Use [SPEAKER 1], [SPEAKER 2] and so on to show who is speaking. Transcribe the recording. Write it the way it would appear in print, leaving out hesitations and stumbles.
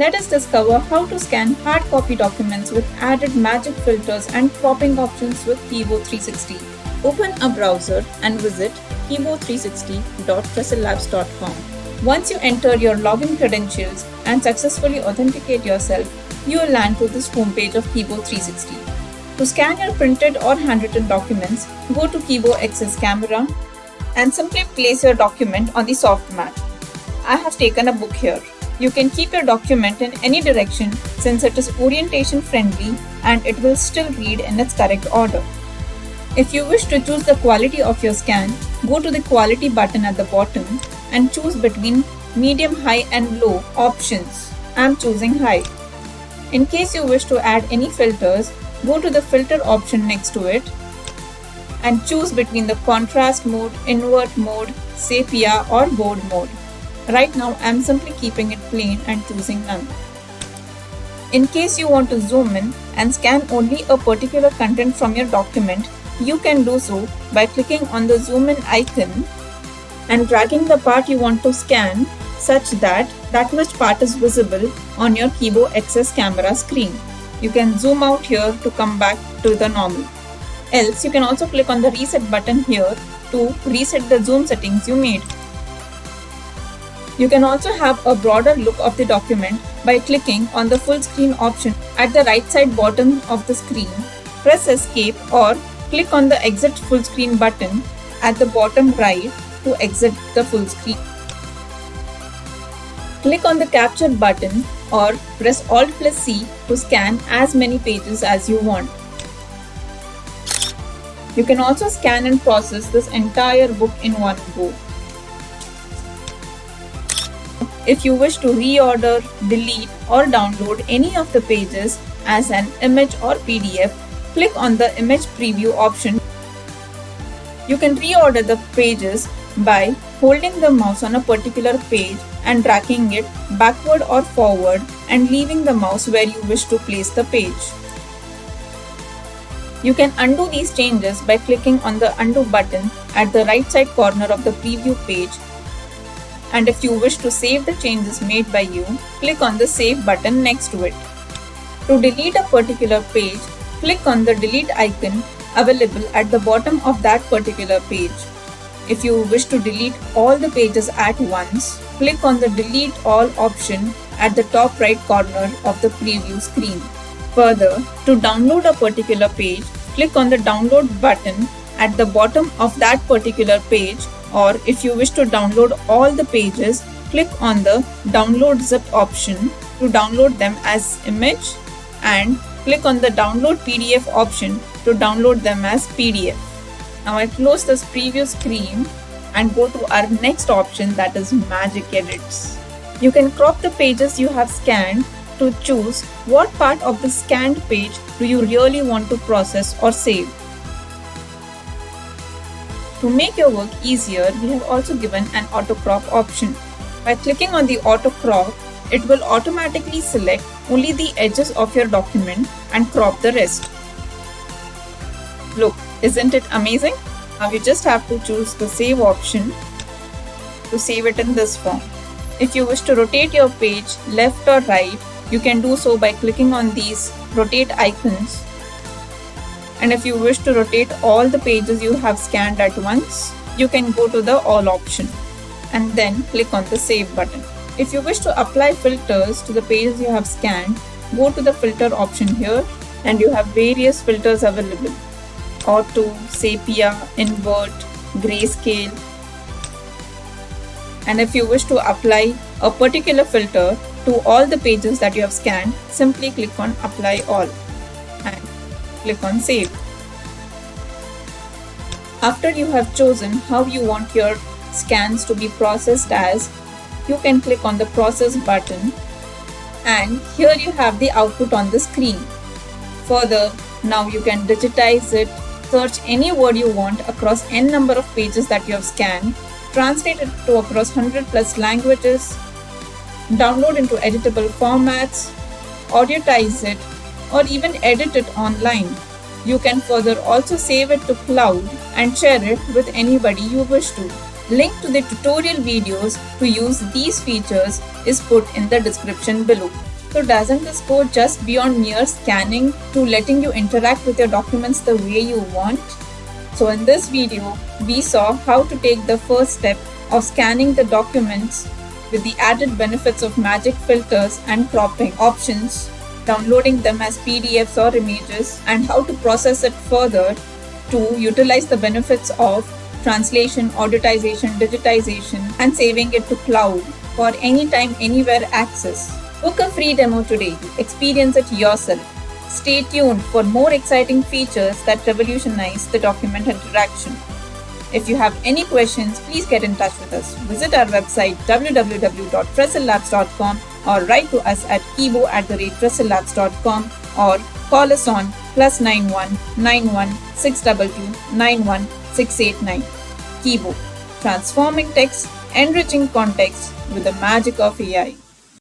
[SPEAKER 1] Let us discover how to scan hard copy documents with added magic filters and cropping options with Keebo 360. Open a browser and visit keebo360.trestlabs.com. Once you enter your login credentials and successfully authenticate yourself, you will land to this homepage of Keebo 360. To scan your printed or handwritten documents, go to Keebo Access Camera and simply place your document on the soft mat. I have taken a book here. You can keep your document in any direction since it is orientation friendly and it will still read in its correct order. If you wish to choose the quality of your scan, go to the quality button at the bottom and choose between medium, high and low options. I am choosing high. In case you wish to add any filters, go to the filter option next to it and choose between the contrast mode, invert mode, sepia or bold mode. Right now I am simply keeping it plain and choosing none. In case you want to zoom in and scan only a particular content from your document, you can do so by clicking on the zoom in icon and dragging the part you want to scan such that much part is visible on your Keebo Access Camera screen. You can zoom out here to come back to the normal. Else, you can also click on the reset button here to reset the zoom settings you made. You can also have a broader look of the document by clicking on the full screen option at the right side bottom of the screen. Press escape or click on the exit full screen button at the bottom right to exit the full screen. Click on the capture button or press Alt+C to scan as many pages as you want. You can also scan and process this entire book in one go. If you wish to reorder, delete or download any of the pages as an image or PDF, click on the image preview option. You can reorder the pages by holding the mouse on a particular page and dragging it backward or forward and leaving the mouse where you wish to place the page. You can undo these changes by clicking on the undo button at the right side corner of the preview page. And if you wish to save the changes made by you, click on the save button next to it. To delete a particular page, click on the delete icon available at the bottom of that particular page. If you wish to delete all the pages at once, click on the delete all option at the top right corner of the preview screen. Further, to download a particular page, click on the download button at the bottom of that particular page, or if you wish to download all the pages, click on the download zip option to download them as image and click on the download PDF option to download them as PDF. Now I close this preview screen and go to our next option, that is Magic Edits. You can crop the pages you have scanned to choose what part of the scanned page do you really want to process or save. To make your work easier, we have also given an auto crop option. By clicking on the auto crop, it will automatically select only the edges of your document and crop the rest. Look, isn't it amazing? Now you just have to choose the save option to save it in this form. If you wish to rotate your page left or right, you can do so by clicking on these rotate icons. And if you wish to rotate all the pages you have scanned at once, you can go to the all option and then click on the save button. If you wish to apply filters to the pages you have scanned, go to the filter option here and you have various filters available. Auto, sepia, invert, grayscale. And if you wish to apply a particular filter to all the pages that you have scanned, simply click on apply all and click on save. After you have chosen how you want your scans to be processed as, you can click on the process button and here you have the output on the screen. Further, now you can digitize it, search any word you want across n number of pages that you have scanned, translate it to across 100+ languages, download into editable formats, audiotize it, or even edit it online. You can further also save it to cloud and share it with anybody you wish to. Link to the tutorial videos to use these features is put in the description below. So doesn't this go just beyond mere scanning to letting you interact with your documents the way you want? So in this video, we saw how to take the first step of scanning the documents with the added benefits of magic filters and cropping options, downloading them as PDFs or images, and how to process it further to utilize the benefits of translation, auditization, digitization, and saving it to cloud for anytime, anywhere access. Book a free demo today. Experience it yourself. Stay tuned for more exciting features that revolutionize the document interaction. If you have any questions, please get in touch with us. Visit our website www.trestlabs.com or write to us at kibo@trestlabs.com or call us on +91 91 622 91 689. Kibo, transforming text, enriching context with the magic of AI.